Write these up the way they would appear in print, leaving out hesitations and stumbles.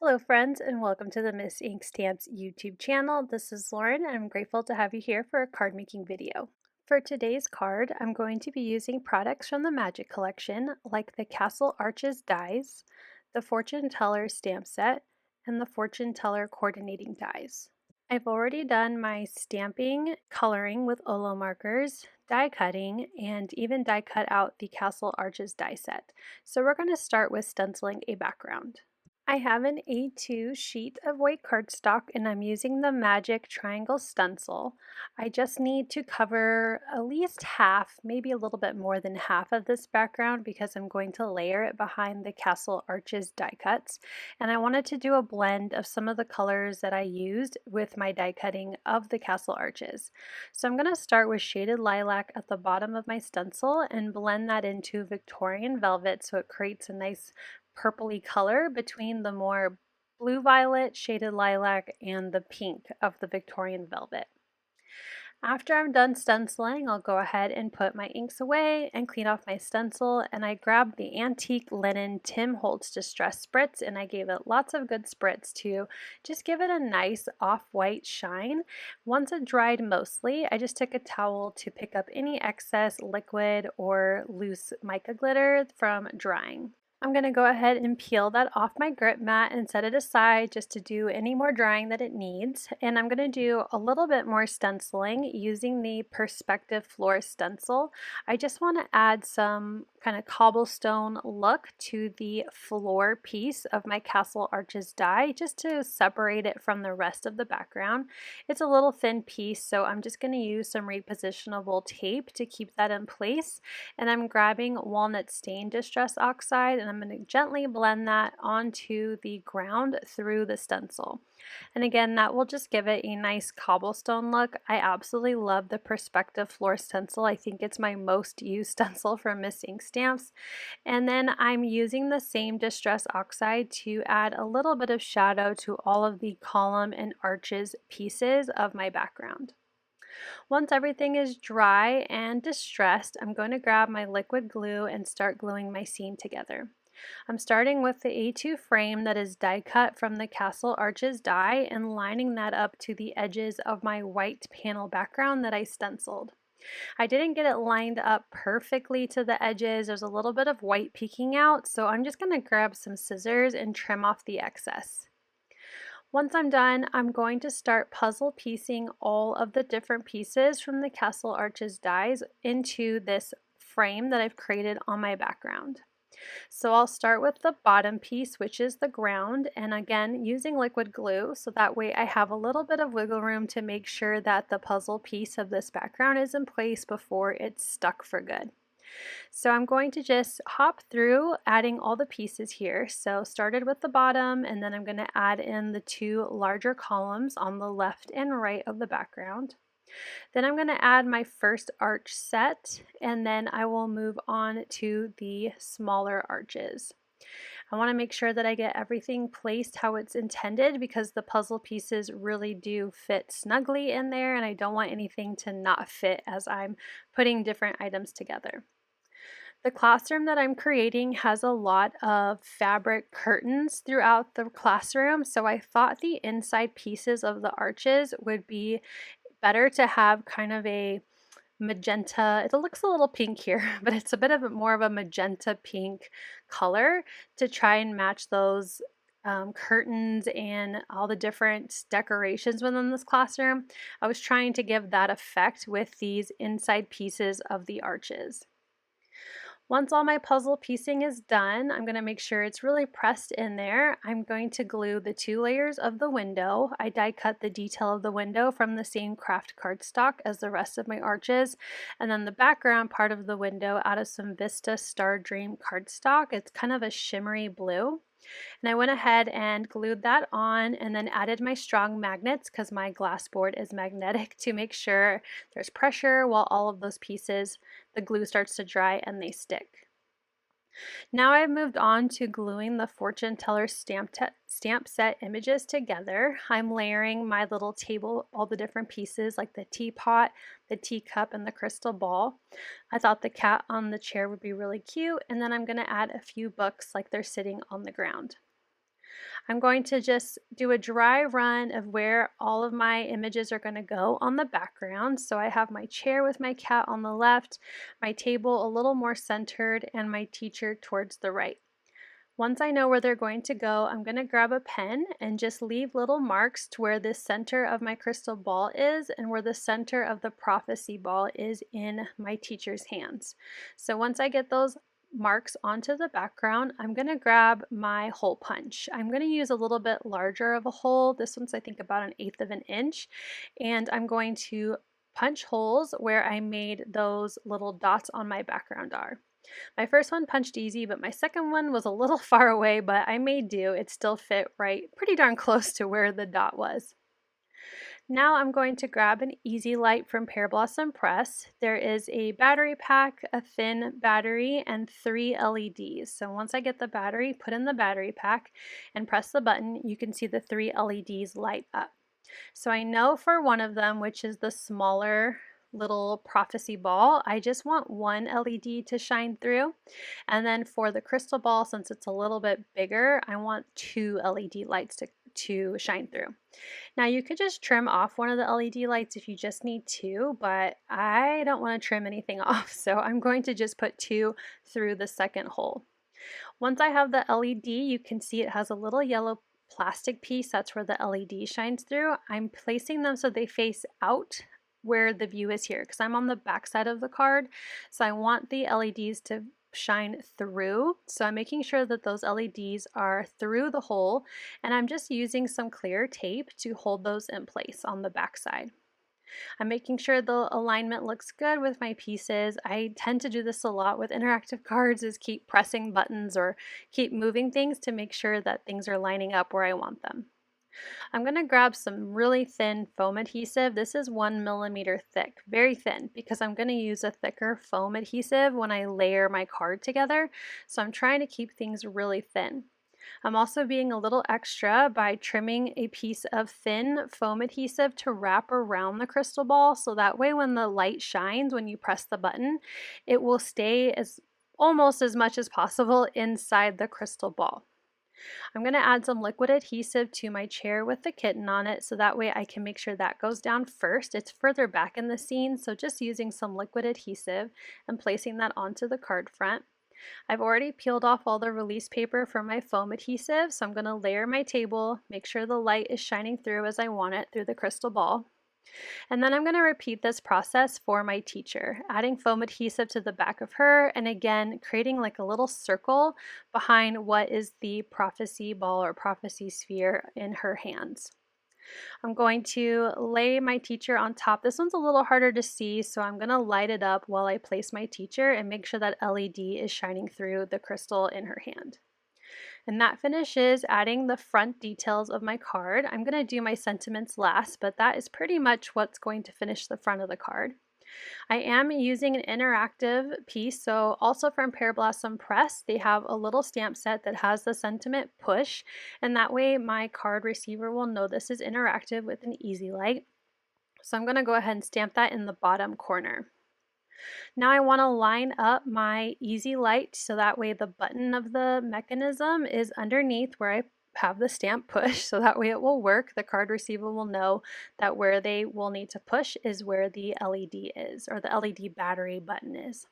Hello friends and welcome to the Miss Ink Stamps YouTube channel. This is Lauren and I'm grateful to have you here for a card making video. For today's card, I'm going to be using products from the Magic Collection like the Castle Arches dies, the Fortune Teller stamp set, and the Fortune Teller coordinating dies. I've already done my stamping, coloring with Olo markers, die cutting, and even die cut out the Castle Arches die set. So we're going to start with stenciling a background. I have an A2 sheet of white cardstock and I'm using the Magic Triangle Stencil. I just need to cover at least half, maybe a little bit more than half of this background because I'm going to layer it behind the Castle Arches die cuts. And I wanted to do a blend of some of the colors that I used with my die cutting of the Castle Arches. So I'm going to start with shaded lilac at the bottom of my stencil and blend that into Victorian velvet so it creates a nice purpley color between the more blue violet shaded lilac and the pink of the Victorian velvet. After I'm done stenciling, I'll go ahead and put my inks away and clean off my stencil, and I grabbed the antique linen Tim Holtz Distress Spritz and I gave it lots of good spritz to just give it a nice off-white shine. Once it dried mostly, I just took a towel to pick up any excess liquid or loose mica glitter from drying. I'm going to go ahead and peel that off my grip mat and set it aside just to do any more drying that it needs. And I'm going to do a little bit more stenciling using the Perspective Floor stencil. I just want to add some kind of cobblestone look to the floor piece of my Castle Arches die just to separate it from the rest of the background. It's a little thin piece, so I'm just going to use some repositionable tape to keep that in place. And I'm grabbing Walnut Stain Distress Oxide and I'm going to gently blend that onto the ground through the stencil. And again, that will just give it a nice cobblestone look. I absolutely love the Perspective Floor stencil. I think it's my most used stencil from Miss Ink Stamps. And then I'm using the same Distress Oxide to add a little bit of shadow to all of the column and arches pieces of my background. Once everything is dry and distressed, I'm going to grab my liquid glue and start gluing my scene together. I'm starting with the A2 frame that is die cut from the Castle Arches die and lining that up to the edges of my white panel background that I stenciled. I didn't get it lined up perfectly to the edges. There's a little bit of white peeking out, so I'm just going to grab some scissors and trim off the excess. Once I'm done, I'm going to start puzzle piecing all of the different pieces from the Castle Arches dies into this frame that I've created on my background. So I'll start with the bottom piece, which is the ground, and again using liquid glue so that way I have a little bit of wiggle room to make sure that the puzzle piece of this background is in place before it's stuck for good. So I'm going to just hop through adding all the pieces here. So started with the bottom and then I'm going to add in the two larger columns on the left and right of the background. Then I'm going to add my first arch set and then I will move on to the smaller arches. I want to make sure that I get everything placed how it's intended because the puzzle pieces really do fit snugly in there and I don't want anything to not fit as I'm putting different items together. The classroom that I'm creating has a lot of fabric curtains throughout the classroom, so I thought the inside pieces of the arches would be better to have kind of a magenta. It looks a little pink here, but it's a bit of more of a magenta pink color to try and match those curtains and all the different decorations within this classroom. I was trying to give that effect with these inside pieces of the arches. Once all my puzzle piecing is done, I'm going to make sure it's really pressed in there. I'm going to glue the two layers of the window. I die cut the detail of the window from the same Kraft cardstock as the rest of my arches, and then the background part of the window out of some Vista Stardream cardstock. It's kind of a shimmery blue. And I went ahead and glued that on and then added my strong magnets because my glass board is magnetic to make sure there's pressure while all of those pieces, the glue starts to dry and they stick. Now I've moved on to gluing the Fortune Teller stamp set images together. I'm layering my little table, all the different pieces like the teapot, the teacup, and the crystal ball. I thought the cat on the chair would be really cute, and then I'm going to add a few books like they're sitting on the ground. I'm going to just do a dry run of where all of my images are going to go on the background. So I have my chair with my cat on the left, my table a little more centered, and my teacher towards the right. Once I know where they're going to go, I'm going to grab a pen and just leave little marks to where the center of my crystal ball is and where the center of the prophecy ball is in my teacher's hands. So once I get those marks onto the background, I'm going to grab my hole punch. I'm going to use a little bit larger of a hole. This one's I think about 1/8 of an inch, and I'm going to punch holes where I made those little dots on my background are. My first one punched easy, but my second one was a little far away, but I made do. It still fit right pretty darn close to where the dot was. Now I'm going to grab an Easy Light from Pear Blossom Press. There is a battery pack, a thin battery, and 3 LEDs. So once I get the battery, put in the battery pack and press the button, you can see the 3 LEDs light up. So I know for one of them, which is the smaller little prophecy ball, I just want 1 LED to shine through. And then for the crystal ball, since it's a little bit bigger, I want 2 LED lights to shine through. Now you could just trim off one of the LED lights if you just need 2, but I don't want to trim anything off, so I'm going to just put 2 through the second hole. Once I have the LED, you can see it has a little yellow plastic piece. That's where the LED shines through. I'm placing them so they face out where the view is here because I'm on the back side of the card, so I want the LEDs to shine through. So I'm making sure that those LEDs are through the hole, and I'm just using some clear tape to hold those in place on the back side. I'm making sure the alignment looks good with my pieces. I tend to do this a lot with interactive cards, is keep pressing buttons or keep moving things to make sure that things are lining up where I want them. I'm going to grab some really thin foam adhesive. This is 1 millimeter thick, very thin, because I'm going to use a thicker foam adhesive when I layer my card together. So I'm trying to keep things really thin. I'm also being a little extra by trimming a piece of thin foam adhesive to wrap around the crystal ball, so that way when the light shines, when you press the button, it will stay almost as much as possible inside the crystal ball. I'm going to add some liquid adhesive to my chair with the kitten on it, so that way I can make sure that goes down first. It's further back in the scene, so just using some liquid adhesive and placing that onto the card front. I've already peeled off all the release paper from my foam adhesive, so I'm going to layer my table, make sure the light is shining through as I want it through the crystal ball. And then I'm going to repeat this process for my teacher, adding foam adhesive to the back of her, and again creating like a little circle behind what is the prophecy ball or prophecy sphere in her hands. I'm going to lay my teacher on top. This one's a little harder to see, so I'm going to light it up while I place my teacher and make sure that LED is shining through the crystal in her hand. And that finishes adding the front details of my card. I'm going to do my sentiments last, but that is pretty much what's going to finish the front of the card. I am using an interactive piece, so also from Pear Blossom Press, they have a little stamp set that has the sentiment push, and that way my card receiver will know this is interactive with an Easy Light. So I'm going to go ahead and stamp that in the bottom corner. Now I want to line up my Easy Light so that way the button of the mechanism is underneath where I have the stamp push, so that way it will work. The card receiver will know that where they will need to push is where the LED is, or the LED battery button is.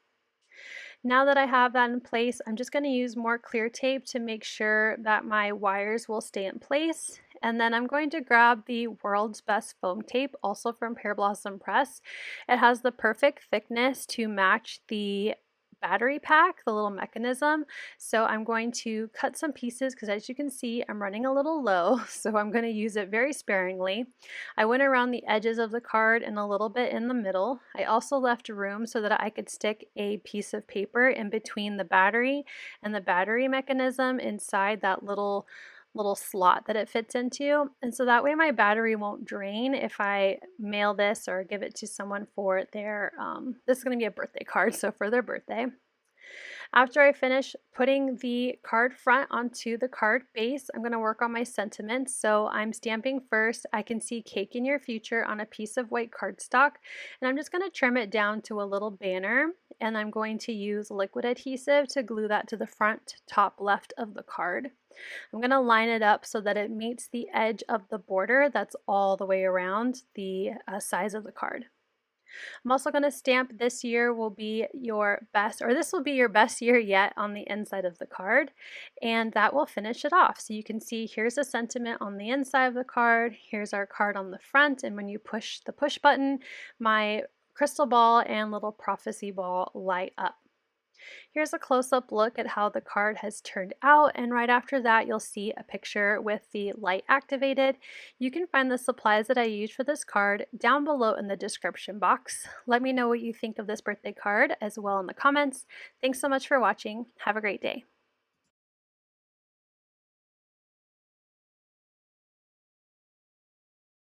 Now that I have that in place, I'm just going to use more clear tape to make sure that my wires will stay in place. And then I'm going to grab the World's Best Foam Tape, also from Pear Blossom Press. It has the perfect thickness to match the battery pack, the little mechanism. So I'm going to cut some pieces because as you can see, I'm running a little low, so I'm going to use it very sparingly. I went around the edges of the card and a little bit in the middle. I also left room so that I could stick a piece of paper in between the battery and the battery mechanism inside that little slot that it fits into, and so that way my battery won't drain if I mail this or give it to someone for their this is going to be a birthday card, so for their birthday. After I finish putting the card front onto the card base, I'm going to work on my sentiments. So I'm stamping first. I can see "Cake in Your Future" on a piece of white cardstock, and I'm just going to trim it down to a little banner. and I'm going to use liquid adhesive to glue that to the front top left of the card. I'm going to line it up so that it meets the edge of the border that's all the way around the size of the card. I'm also going to stamp "This year will be your best," or "This will be your best year yet," on the inside of the card, and that will finish it off. So you can see here's a sentiment on the inside of the card, here's our card on the front, and when you push the push button, my crystal ball and little prophecy ball light up. Here's a close-up look at how the card has turned out, and right after that you'll see a picture with the light activated. You can find the supplies that I used for this card down below in the description box. Let me know what you think of this birthday card as well in the comments. Thanks so much for watching. Have a great day.